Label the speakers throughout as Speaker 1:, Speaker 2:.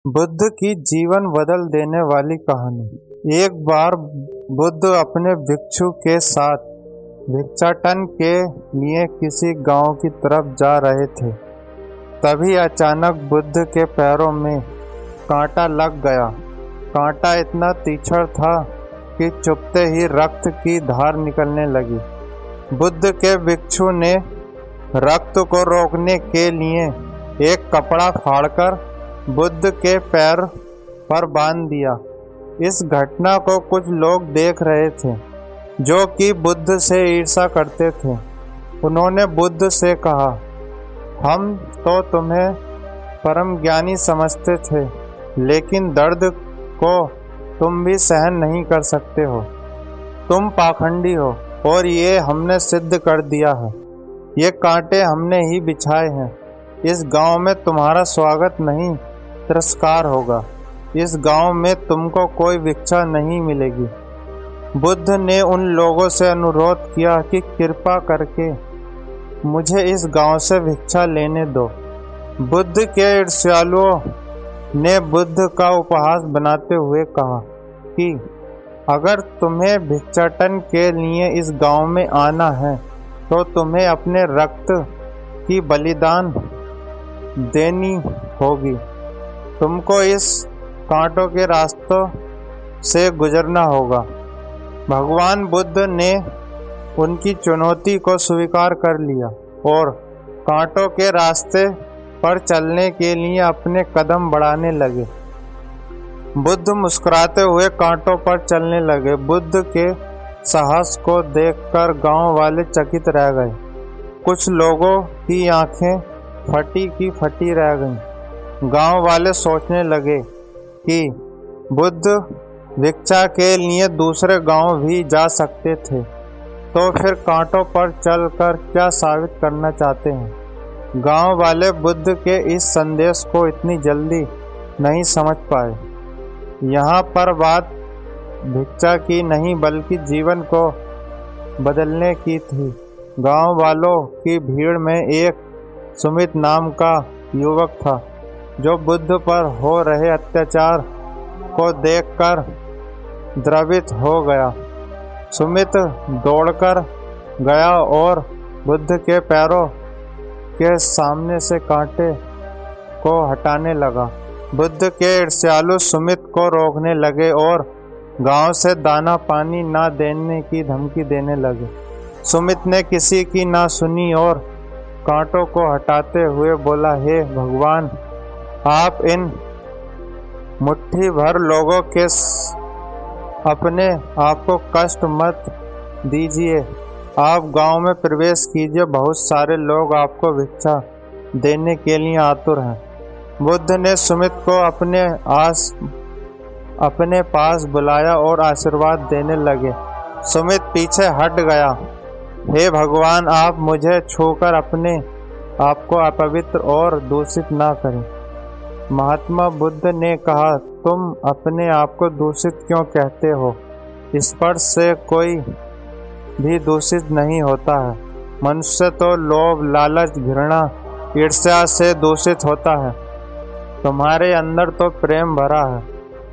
Speaker 1: बुद्ध की जीवन बदल देने वाली कहानी। एक बार बुद्ध अपने भिक्षु के साथ भिक्षाटन के लिए किसी गांव की तरफ जा रहे थे। तभी अचानक बुद्ध के पैरों में कांटा लग गया। कांटा इतना तीक्ष्ण था कि चुभते ही रक्त की धार निकलने लगी। बुद्ध के भिक्षु ने रक्त को रोकने के लिए एक कपड़ा फाड़कर बुद्ध के पैर पर बांध दिया। इस घटना को कुछ लोग देख रहे थे जो कि बुद्ध से ईर्ष्या करते थे। उन्होंने बुद्ध से कहा, हम तो तुम्हें परम ज्ञानी समझते थे, लेकिन दर्द को तुम भी सहन नहीं कर सकते हो। तुम पाखंडी हो और ये हमने सिद्ध कर दिया है। ये कांटे हमने ही बिछाए हैं। इस गांव में तुम्हारा स्वागत नहीं, तिरस्कार होगा। इस गांव में तुमको कोई भिक्षा नहीं मिलेगी। बुद्ध ने उन लोगों से अनुरोध किया कि कृपा करके मुझे इस गांव से भिक्षा लेने दो। बुद्ध के ईर्ष्यालुओं ने बुद्ध का उपहास बनाते हुए कहा कि अगर तुम्हें भिक्षाटन के लिए इस गांव में आना है तो तुम्हें अपने रक्त की बलिदान देनी होगी। तुमको इस कांटों के रास्तों से गुजरना होगा। भगवान बुद्ध ने उनकी चुनौती को स्वीकार कर लिया और कांटों के रास्ते पर चलने के लिए अपने कदम बढ़ाने लगे। बुद्ध मुस्कुराते हुए कांटों पर चलने लगे। बुद्ध के साहस को देखकर गांव वाले चकित रह गए। कुछ लोगों की आंखें फटी की फटी रह गईं। गांव वाले सोचने लगे कि बुद्ध भिक्षा के लिए दूसरे गांव भी जा सकते थे, तो फिर कांटों पर चलकर क्या साबित करना चाहते हैं। गांव वाले बुद्ध के इस संदेश को इतनी जल्दी नहीं समझ पाए। यहाँ पर बात भिक्षा की नहीं बल्कि जीवन को बदलने की थी। गांव वालों की भीड़ में एक सुमित नाम का युवक था जो बुद्ध पर हो रहे अत्याचार को देखकर द्रवित हो गया। सुमित दौड़कर गया और बुद्ध के पैरों के सामने से कांटे को हटाने लगा। बुद्ध के ईर्ष्यालु सुमित को रोकने लगे और गांव से दाना पानी ना देने की धमकी देने लगे। सुमित ने किसी की ना सुनी और कांटों को हटाते हुए बोला, हे भगवान, आप इन मुट्ठी भर लोगों के अपने आप को कष्ट मत दीजिए। आप गांव में प्रवेश कीजिए। बहुत सारे लोग आपको भिक्षा देने के लिए आतुर हैं। बुद्ध ने सुमित को अपने पास बुलाया और आशीर्वाद देने लगे। सुमित पीछे हट गया। हे भगवान, आप मुझे छूकर अपने आप को अपवित्र और दूषित ना करें। महात्मा बुद्ध ने कहा, तुम अपने आप को दूषित क्यों कहते हो? स्पर्श से कोई भी दूषित नहीं होता है। मनुष्य तो लोभ, लालच, घृणा, ईर्ष्या से दूषित होता है। तुम्हारे अंदर तो प्रेम भरा है।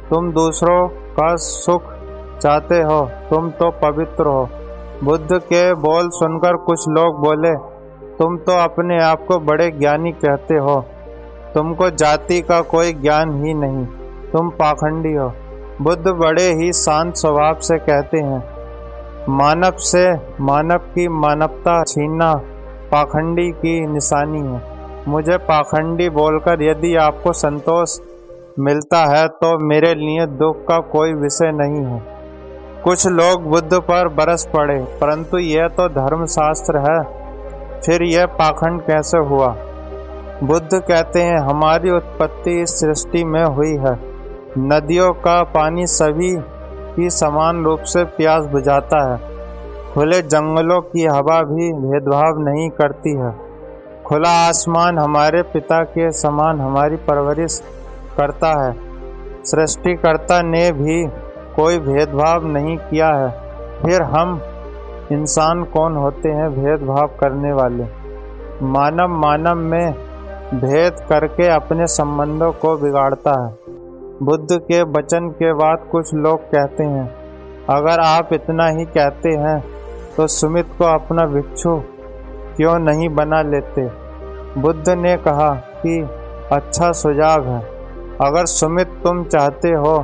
Speaker 1: तुम दूसरों का सुख चाहते हो। तुम तो पवित्र हो। बुद्ध के बोल सुनकर कुछ लोग बोले, तुम तो अपने आप को बड़े ज्ञानी कहते हो। तुमको जाति का कोई ज्ञान ही नहीं। तुम पाखंडी हो। बुद्ध बड़े ही शांत स्वभाव से कहते हैं, मानव से मानव की मानवता छीनना पाखंडी की निशानी है। मुझे पाखंडी बोलकर यदि आपको संतोष मिलता है तो मेरे लिए दुख का कोई विषय नहीं है। कुछ लोग बुद्ध पर बरस पड़े, परंतु यह तो धर्मशास्त्र है, फिर यह पाखंड कैसे हुआ? बुद्ध कहते हैं, हमारी उत्पत्ति इस सृष्टि में हुई है। नदियों का पानी सभी की समान रूप से प्यास बुझाता है। खुले जंगलों की हवा भी भेदभाव नहीं करती है। खुला आसमान हमारे पिता के समान हमारी परवरिश करता है। सृष्टिकर्ता ने भी कोई भेदभाव नहीं किया है। फिर हम इंसान कौन होते हैं भेदभाव करने वाले? मानव मानव में भेद करके अपने संबंधों को बिगाड़ता है। बुद्ध के वचन के बाद कुछ लोग कहते हैं, अगर आप इतना ही कहते हैं तो सुमित को अपना भिक्षु क्यों नहीं बना लेते। बुद्ध ने कहा कि अच्छा सुझाव है, अगर सुमित तुम चाहते हो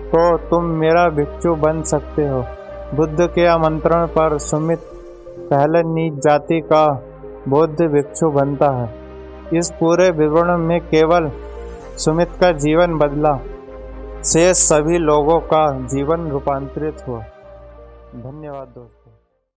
Speaker 1: तो तुम मेरा भिक्षु बन सकते हो। बुद्ध के आमंत्रण पर सुमित पहले नीच जाति का बौद्ध भिक्षु बनता है। इस पूरे विवरण में केवल सुमित का जीवन बदला, शेष सभी लोगों का जीवन रूपांतरित हुआ। धन्यवाद दोस्तों।